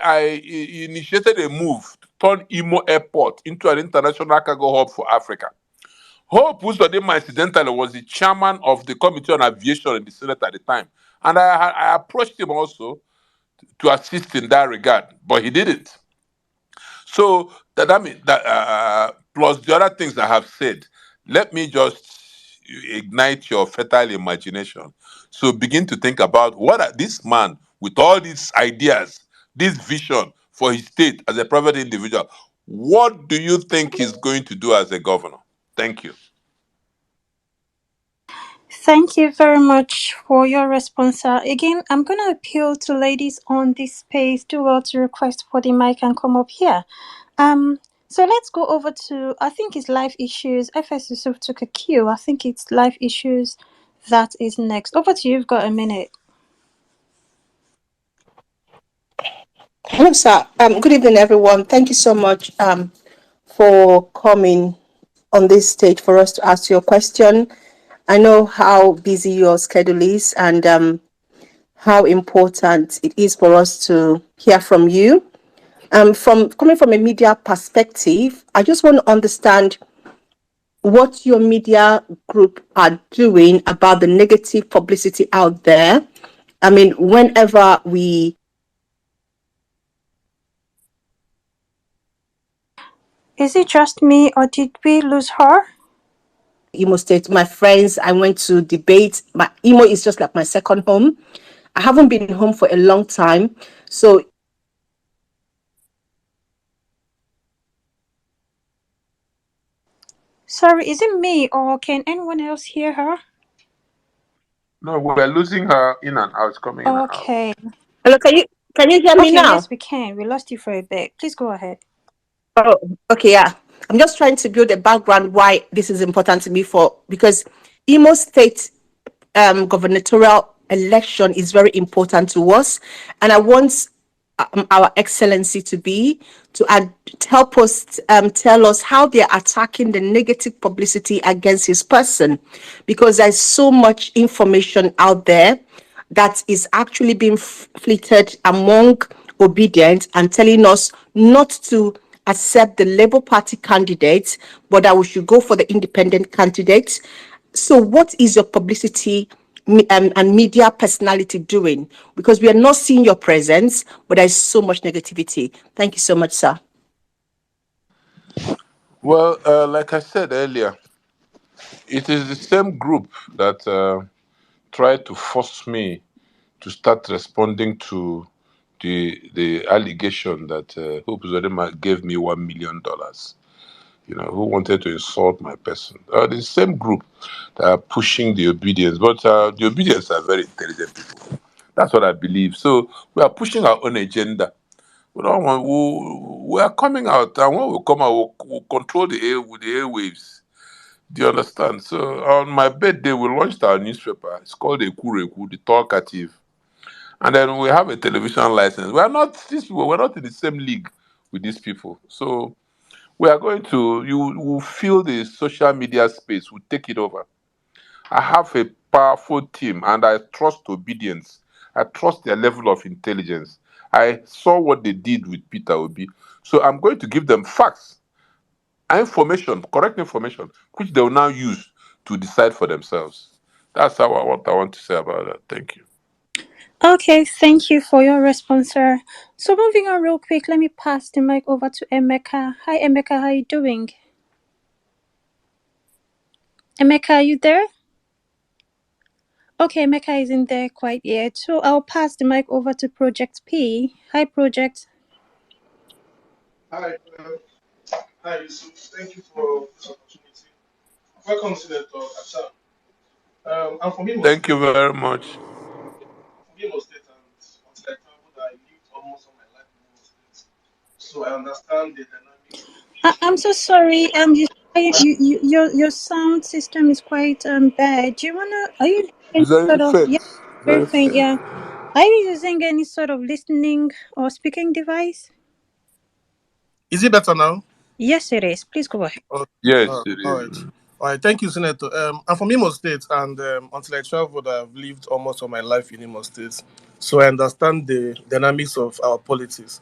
I initiated a move to turn Imo Airport into an international cargo hub for Africa. Hope Uzodinma incidentally was the chairman of the Committee on Aviation in the Senate at the time. And I approached him also to assist in that regard, but he didn't. So that means that plus the other things I have said, let me just ignite your fertile imagination. So begin to think about this man with all these ideas, this vision for his state as a private individual. What do you think he's going to do as a governor? Thank you. Thank you very much for your response, sir. Again, I'm going to appeal to ladies on this space. Do well to request for the mic and come up here. So let's go over to, I think it's life issues. FS Yusuf took a cue. I think it's life issues that is next. Over to you. You've got a minute. Hello, sir. Good evening, everyone. Thank you so much for coming on this stage for us to ask your question. I know how busy your schedule is and how important it is for us to hear from you. From coming from a media perspective, I just want to understand what your media group are doing about the negative publicity out there. I mean, whenever we Is it just me or did we lose her? Imo State, my friends, I went to debate. My Imo is just like my second home. I haven't been home for a long time. So Sorry, is it me or can anyone else hear her? No, we're losing her in and out, coming in and out. Okay. hello, can you hear me Okay, now? yes, we can. We lost you for a bit. Please go ahead. Oh, okay, yeah. I'm just trying to build a background why this is important to me because Imo State gubernatorial election is very important to us, and I want our excellency to help us tell us how they're attacking the negative publicity against his person, because there's so much information out there that is actually being flitted among obedience and telling us not to accept the Labour Party candidates, but that we should go for the independent candidates. So, what is your publicity and media personality doing? Because we are not seeing your presence, but there's so much negativity. Thank you so much, sir. Well, like I said earlier, it is the same group that tried to force me to start responding to the allegation that Hope Uzodinma gave me $1 million. Who wanted to insult my person. The same group that are pushing the obedience, but the obedience are very intelligent people. That's what I believe. So we are pushing our own agenda. We don't want. We are coming out, and when we come out, we'll control the airwaves. Do you understand? So on my birthday, we launched our newspaper. It's called Ekureku, the Talkative, and then we have a television license. We are not these people. We're not in the same league with these people. So we are going to. You will feel the social media space. We'll take it over. I have a powerful team, and I trust obedience. I trust their level of intelligence. I saw what they did with Peter Obi, so I'm going to give them facts information, correct information, which they will now use to decide for themselves. That's what I want to say about that. Thank you. Okay, thank you for your response, sir. So moving on real quick, let me pass the mic over to Emeka. Hi, Emeka, how you doing? Emeka, are you there? Okay, Emeka isn't there quite yet, so I'll pass the mic over to Project P. Hi, Project. Hi, hi, Yusuf. Thank you for this opportunity. Welcome to the talk, Athan. I'm from Imo Thank you State. very much. From Imo State, and until I traveled, I lived almost all my life in Imo State. So I understand the dynamics of I'm so sorry. Your sound system is quite bad. Do you wanna? Are you using any Very sort of yeah? faint. Very Very faint. faint. Yeah. Are you using any sort of listening or speaking device? Is it better now? Yes, it is. Please go ahead. Oh, Yes, it all right. is. All right, thank you, Senator. I'm from Imo State, and until I traveled, I've lived almost all my life in Imo State, so I understand the dynamics of our politics.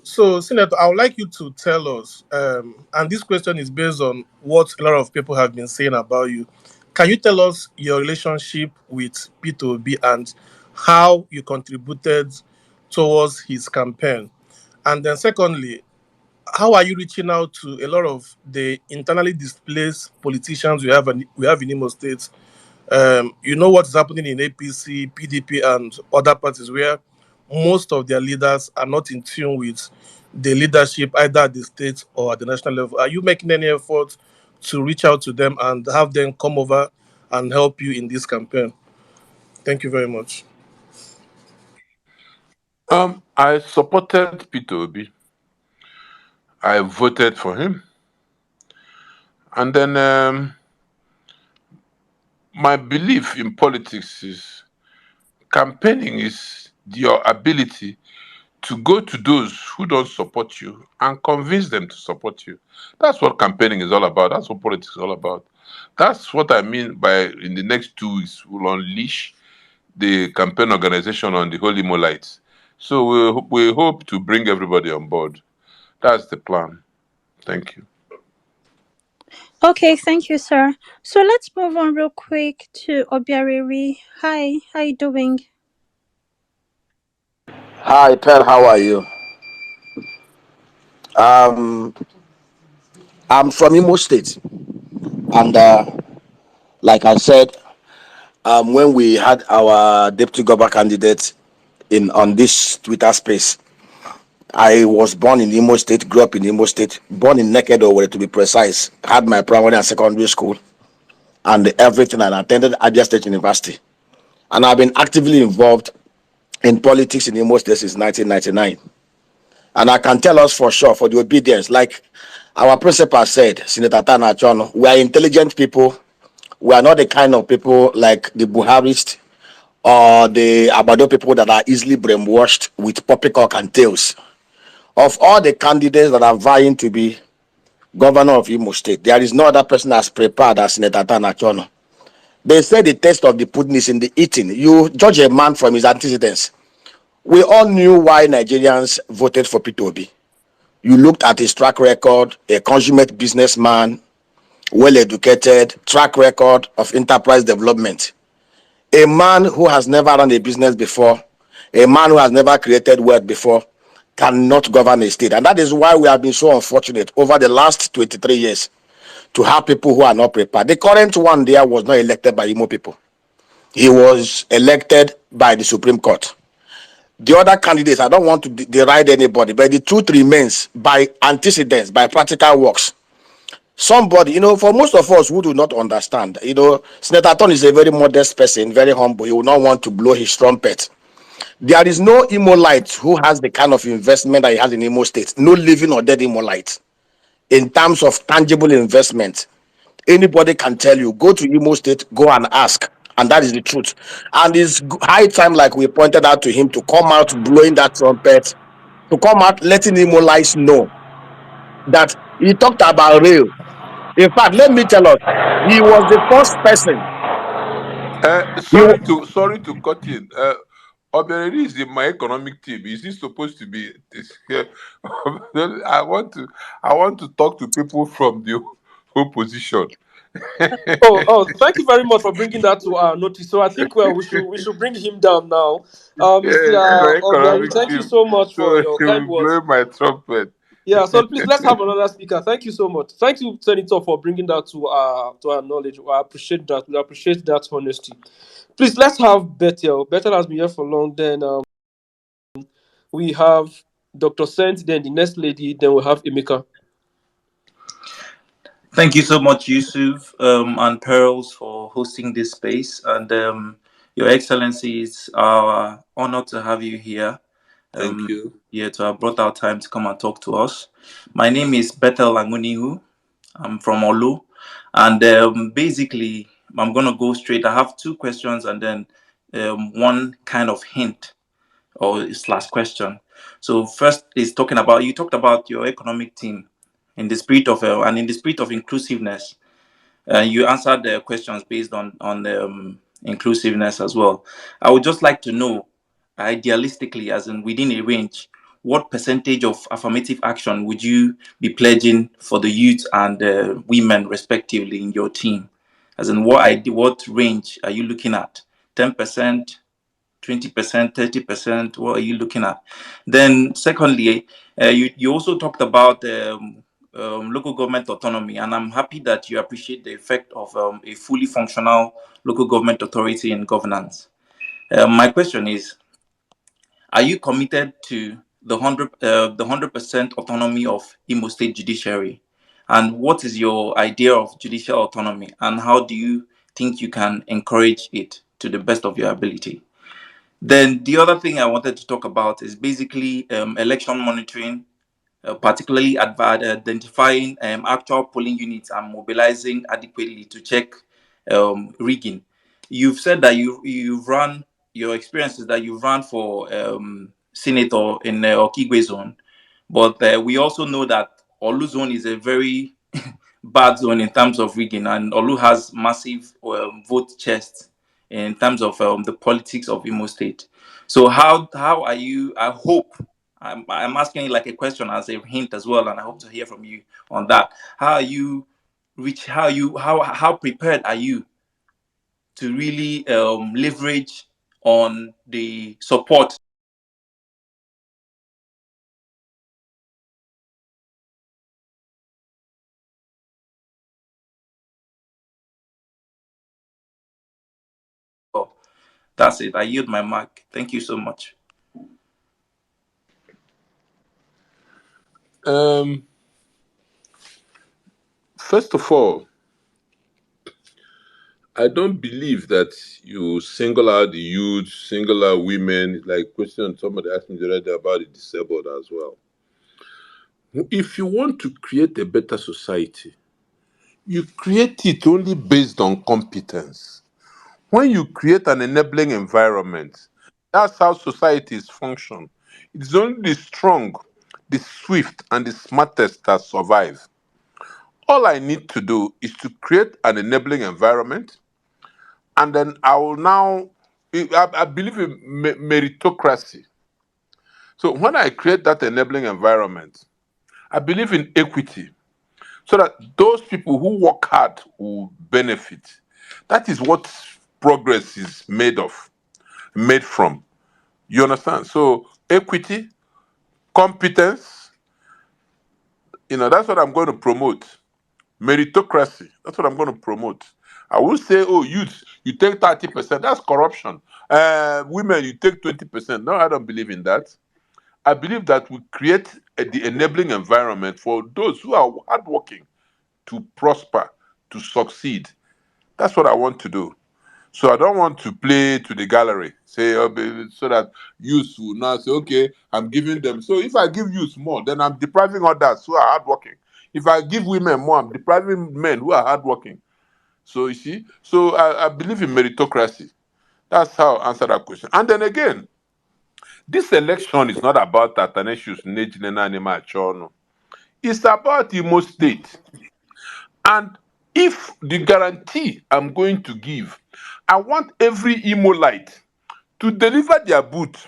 So, Senator, I would like you to tell us, and this question is based on what a lot of people have been saying about you. Can you tell us your relationship with Peter Obi and how you contributed towards his campaign? And then, secondly, how are you reaching out to a lot of the internally displaced politicians we have in Imo State? You know what's happening in APC, PDP, and other parties where most of their leaders are not in tune with the leadership either at the state or at the national level. Are you making any effort to reach out to them and have them come over and help you in this campaign? Thank you very much. I supported Peter Obi. I voted for him, and then my belief in politics is campaigning is your ability to go to those who don't support you and convince them to support you. That's what campaigning is all about. That's what politics is all about. That's what I mean by in the next 2 weeks, we'll unleash the campaign organization on the Holy Molites. So we hope to bring everybody on board. That's the plan. Thank you. Okay, thank you, sir. So let's move on real quick to Obiariri. Hi, how you doing? Hi, Pearl. How are you? Um, I'm from Imo State, and like I said, when we had our deputy governor candidate in on this Twitter space, I was born in Imo State, grew up in Imo State, born in Naked Owerri to be precise. Had my primary and secondary school and everything, and attended Abia State University. And I've been actively involved in politics in Imo State since 1999. And I can tell us for sure, for the obedience, like our principal said, Senator Athan Achonu, we are intelligent people. We are not the kind of people like the Buharists or the Abado people that are easily brainwashed with poppycock and tails. Of all the candidates that are vying to be governor of Imo State, there is no other person as prepared as Senator Athan Achonu. They say the taste of the pudding is in the eating. You judge a man from his antecedents. We all knew why Nigerians voted for Peter Obi. You looked at his track record, a consummate businessman, well educated, track record of enterprise development. A man who has never run a business before, a man who has never created wealth before, cannot govern a state. And that is why we have been so unfortunate over the last 23 years to have people who are not prepared. The current one there was not elected by Imo people, he was elected by the Supreme Court. The other candidates, I don't want to deride anybody, but the truth remains by antecedents, by practical works. Somebody, for most of us who do not understand, Senator Atton is a very modest person, very humble. He will not want to blow his trumpet. There is no Imolite who has the kind of investment that he has in Imo State. No living or dead Imolite. In terms of tangible investment, anybody can tell you, go to Imo State, go and ask. And that is the truth. And it's high time, like we pointed out to him, to come out blowing that trumpet, to come out letting Imolites know that he talked about rail. In fact, let me tell us, he was the first person. He, Sorry to cut in. Obioreri is in my economic team. Is he supposed to be? I want to. I want to talk to people from the opposition. Thank you very much for bringing that to our notice. So I think we should bring him down now. Mr. Yeah, he's my Obiari, economic thank you team. so much for So your he will kind words. blow my trumpet. Yeah, so please let's have another speaker. Thank you so much. Thank you, Senator, for bringing that to our knowledge. I appreciate that. We appreciate that honesty. Please let's have Bethel. Bethel has been here for long. Then we have Dr. Sent. Then the next lady. Then we have Emeka. Thank you so much, Yusuf and Pearls, for hosting this space. And Your Excellency, it's our honor to have you here. Thank you. Here to have brought out time to come and talk to us. My name is Bethel Langanihu. I'm from Olu. And basically, I'm going to go straight. I have two questions and then one kind of hint or slash question. So first is you talked about your economic team in the spirit of and in the spirit of inclusiveness. You answered the questions based on the inclusiveness as well. I would just like to know, idealistically, as in within a range, what percentage of affirmative action would you be pledging for the youth and women, respectively, in your team? As in, what range are you looking at? 10%, 20%, 30%? What are you looking at? Then, secondly, you also talked about local government autonomy, and I'm happy that you appreciate the effect of a fully functional local government authority in governance. My question is: are you committed to the 100% autonomy of Imo State Judiciary? And what is your idea of judicial autonomy, and how do you think you can encourage it to the best of your ability? Then the other thing I wanted to talk about is basically election monitoring, particularly identifying actual polling units and mobilizing adequately to check rigging. You've said that you've run your experiences that you've run for senator in Okigwe zone, but we also know that Olu zone is a very bad zone in terms of rigging, and Olu has massive vote chests in terms of the politics of Imo State. So how are you? I hope I'm asking like a question as a hint as well, and I hope to hear from you on that. How are you reach? How prepared are you to really leverage on the support of? That's it. I yield my mic. Thank you so much. Um, First of all, I don't believe that you single out the youth, single out women. Like question somebody asked me the other day about the disabled as well. If you want to create a better society, you create it only based on competence. When you create an enabling environment, that's how societies function. It's only the strong, the swift, and the smartest that survive. All I need to do is to create an enabling environment, and then I will now. I believe in meritocracy. So when I create that enabling environment, I believe in equity, so that those people who work hard will benefit. That is what progress is made from. You understand? So equity, competence, that's what I'm going to promote. Meritocracy, that's what I'm going to promote. I will say, oh, youth, you take 30%, that's corruption. Women, you take 20%. No, I don't believe in that. I believe that we create the enabling environment for those who are hardworking to prosper, to succeed. That's what I want to do. So I don't want to play to the gallery, say, so that youth will now say, okay, I'm giving them. So if I give youth more, then I'm depriving others who are hardworking. If I give women more, I'm depriving men who are hardworking. So you see, so I believe in meritocracy. That's how I answer that question. And then again, this election is not about Athanasius Nejinena Achonu. It's about Imo State. And if the guarantee I'm going to give, I want every Imolite to deliver their booth.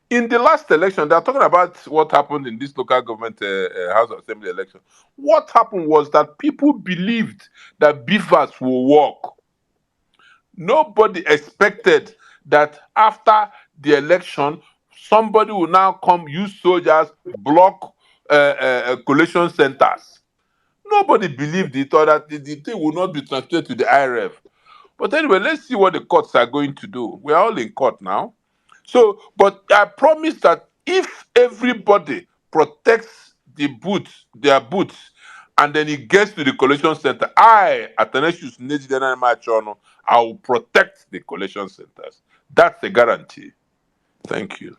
In the last election, they're talking about what happened in this local government House of Assembly election. What happened was that people believed that beavers will work. Nobody expected that after the election, somebody will now come use soldiers, block collation centers. Nobody believed it, or that the thing will not be transferred to the IRF. But anyway, let's see what the courts are going to do. We're all in court now. So, but I promise that if everybody protects their boots, and then it gets to the collection center, Athanasius Nejidena Machono, I will protect the collection centers. That's a guarantee. Thank you.